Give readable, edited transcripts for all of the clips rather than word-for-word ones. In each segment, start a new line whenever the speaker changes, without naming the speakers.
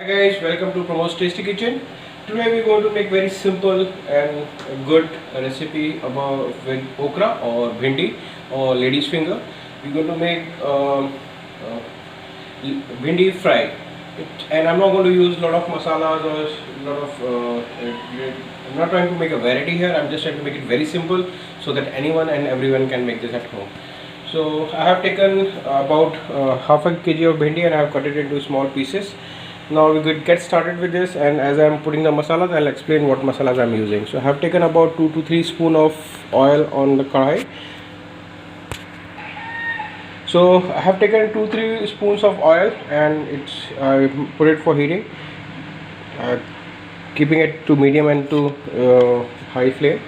Hi guys, welcome to Pramod's Tasty Kitchen. Today we're going to make very simple and good recipe about with okra or bhindi or lady's finger. We're going to make uh, bhindi fry. And I'm not going to use a lot of masalas or a lot of. I'm not trying to make a variety here. I'm just trying to make it very simple so that anyone and everyone can make this at home. So I have taken about half a kg of bhindi and I have cut it into small pieces. Now we could get started with this, and as I am putting the masalas, I'll explain what masalas I am using. So I have taken about 2 to 3 spoon of oil on the kadai. So I have taken 2-3 spoons of oil and I put it for heating, keeping it to medium and to high flame.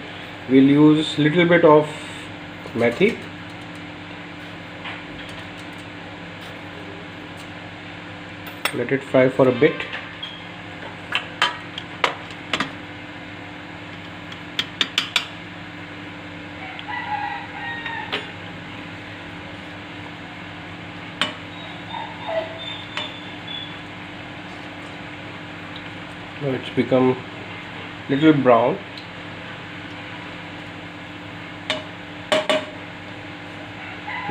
We'll use little bit of methi. Let it fry for a bit. Now it's become little brown.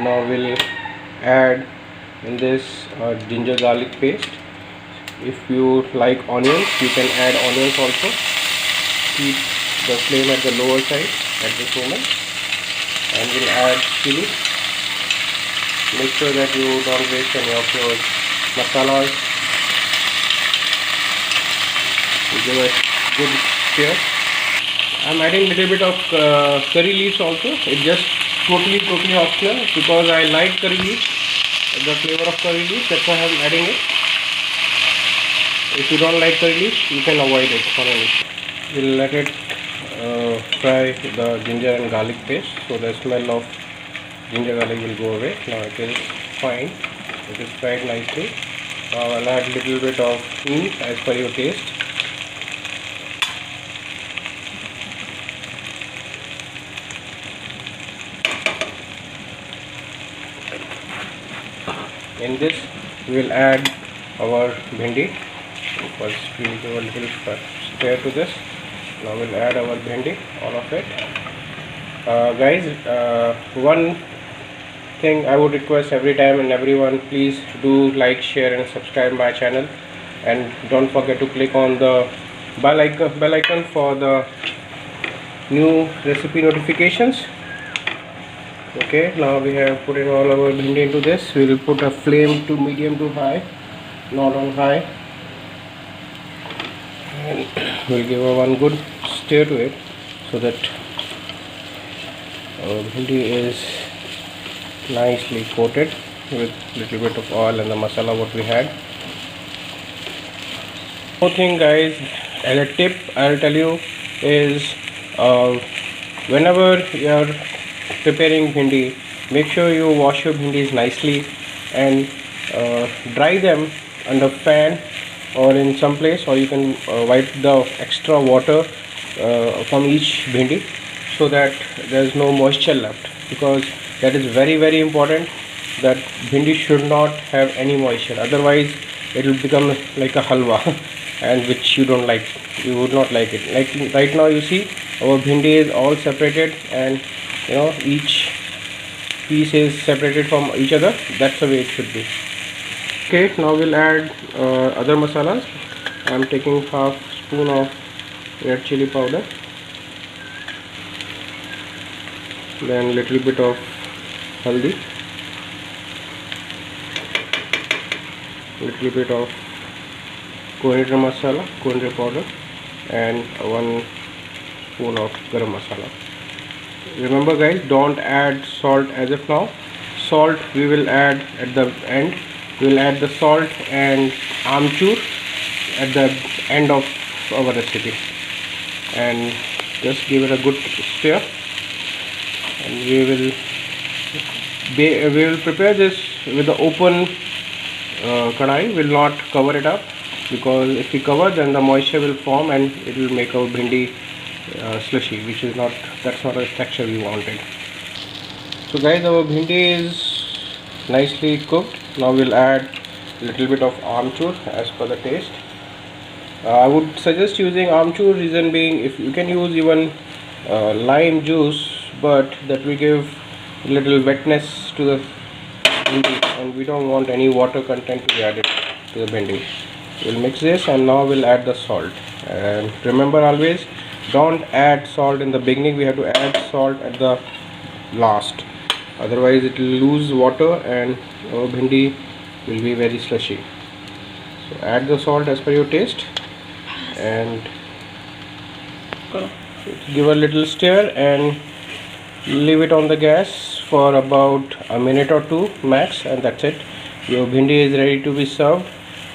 Now we'll add in this ginger garlic paste. If you like onions, you can add onions also. Keep the flame at the lower side at this moment, and we'll add chili. Make sure that you don't waste any of your masalas. Give a good stir. I'm adding little bit of curry leaves also. It's just totally optional because I like curry leaves, the flavor of curry leaves. That's why I'm adding it. If you don't like curry leaves, you can avoid it for a little. We'll let it fry the ginger and garlic paste, so the smell of ginger garlic will go away. Now it is fine. It is fried nicely. Now I'll add little bit of meat as per your taste. In this we will add our bhindi. First we will give a little stir to this. Now we'll add our bhindi, all of it. Guys, one thing I would request every time and everyone, please do like, share and subscribe my channel, and don't forget to click on the bell icon for the new recipe notifications. Okay, now we have put in all our bhindi into this. We will put a flame to medium to high, not on high, and we'll give a one good stir to it so that our bhindi is nicely coated with little bit of oil and the masala what we had. One more thing guys, as a tip I'll tell you is whenever you are preparing bhindi, make sure you wash your bhindis nicely and dry them under fan or in some place, or you can wipe the extra water from each bhindi so that there is no moisture left, because that is very important, that bhindi should not have any moisture, otherwise it will become like a halwa and which you don't like, you would not like it. Like right now you see our bhindi is all separated, and you know each piece is separated from each other. That's the way it should be. Okay, now we'll add other masalas. I'm taking half spoon of red chili powder, then little bit of haldi, little bit of coriander masala, coriander powder, and 1 spoon of garam masala. Remember guys, don't add salt as of now. Salt we will add at the end. We will add the salt and amchur at the end of our recipe, and just give it a good stir, and we will prepare this with the open kadai. Will not cover it up, because if we cover, then the moisture will form and it will make our bhindi slushy, which is not, that's not a texture we wanted. So guys, our bhindi is nicely cooked. Now we'll add little bit of amchur as per the taste. I would suggest using amchur, reason being if you can use even lime juice, but that will give little wetness to the bhindi, and we don't want any water content to be added to the bhindi. We'll mix this, and now we'll add the salt. And remember, always don't add salt in the beginning. We have to add salt at the last, otherwise it will lose water and our bhindi will be very slushy. So add the salt as per your taste and give a little stir and leave it on the gas for about a minute or two max, and that's it. Your bhindi is ready to be served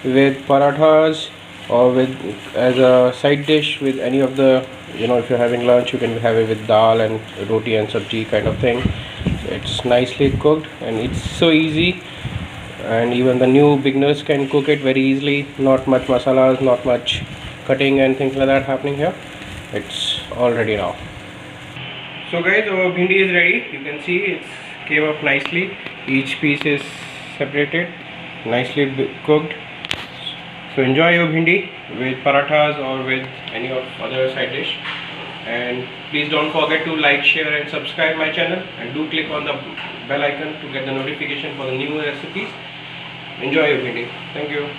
with parathas or with as a side dish with any of the, if you're having lunch, you can have it with dal and roti and sabji kind of thing. It's nicely cooked and it's so easy, and even the new beginners can cook it very easily. Not much masalas, not much cutting and things like that happening here. It's all ready now. So guys, our bhindi is ready. You can see it's came up nicely. Each piece is separated, nicely cooked. So enjoy your bhindi with parathas or with any of other side dish. And please don't forget to like, share and subscribe my channel, and do click on the bell icon to get the notification for the new recipes. Enjoy your bhindi. Thank you.